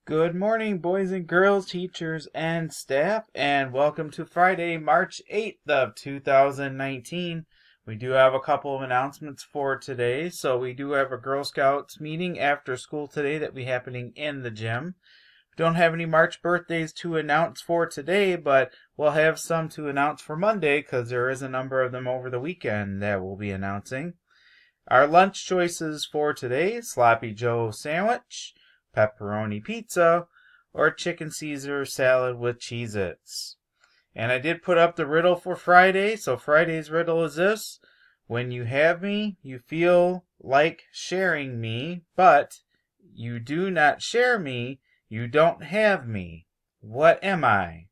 Good morning, boys and girls, teachers and staff, and welcome to Friday, March 8th of 2019. We do have a couple of announcements for today. So we do have a Girl Scouts meeting after school today that will be happening in the gym. We don't have any March birthdays to announce for today, but we'll have some to announce for Monday because there is a number of them over the weekend that we'll be announcing. Our lunch choices for today: Sloppy Joe sandwich, pepperoni pizza, or chicken Caesar salad with Cheez-Its. And I did put up the riddle for Friday. So Friday's riddle is this: when you have me, you feel like sharing me, but you do not share me, you don't have me. What am I?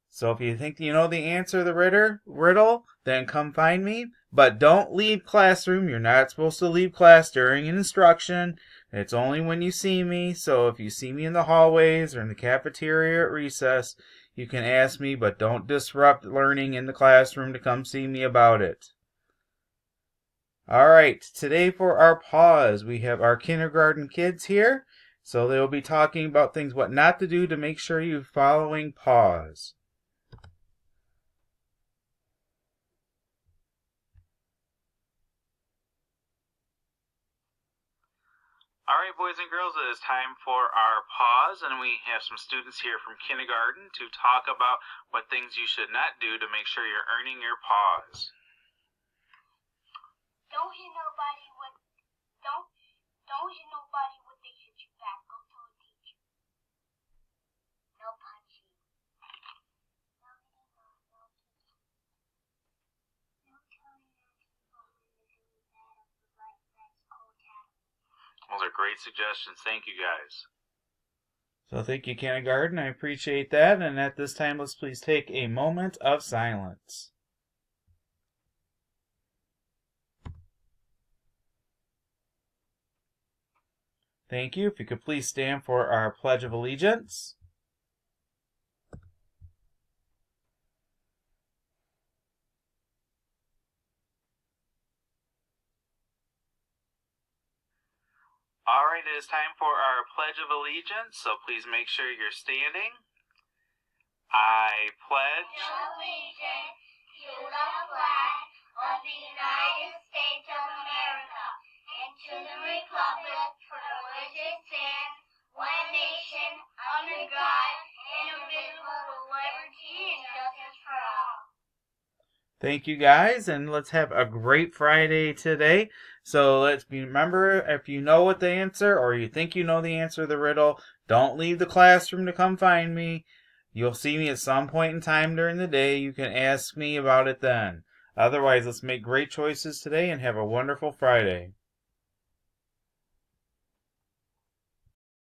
So if you think you know the answer to the riddle, then come find me. But don't leave classroom. You're not supposed to leave class during an instruction. It's only when you see me. So if you see me in the hallways or in the cafeteria at recess, you can ask me, but don't disrupt learning in the classroom to come see me about it. Alright, today for our pause, we have our kindergarten kids here. So they'll be talking about things what not to do to make sure you're following pause. All right, boys and girls, it is time for our pause, and we have some students here from kindergarten to talk about what things you should not do to make sure you're earning your pause. Don't hit nobody with they hit you back. Go to a teacher. No punching. No hitting no teaching. No telling other people when they're doing bad of the right friends cold tackling. Those are great suggestions. Thank you, guys. So thank you, kindergarten. I appreciate that. And at this time, let's please take a moment of silence. Thank you. If you could please stand for our Pledge of Allegiance. All right, it is time for our Pledge of Allegiance, so please make sure you're standing. I pledge allegiance to the flag of the United States of America and to the republic for which it stands, one nation, under God, indivisible, with liberty and justice for all. Thank you, guys, and let's have a great Friday today. So let's remember, if you know what the answer or you think you know the answer to the riddle, don't leave the classroom to come find me. You'll see me at some point in time during the day. You can ask me about it then. Otherwise, let's make great choices today and have a wonderful Friday.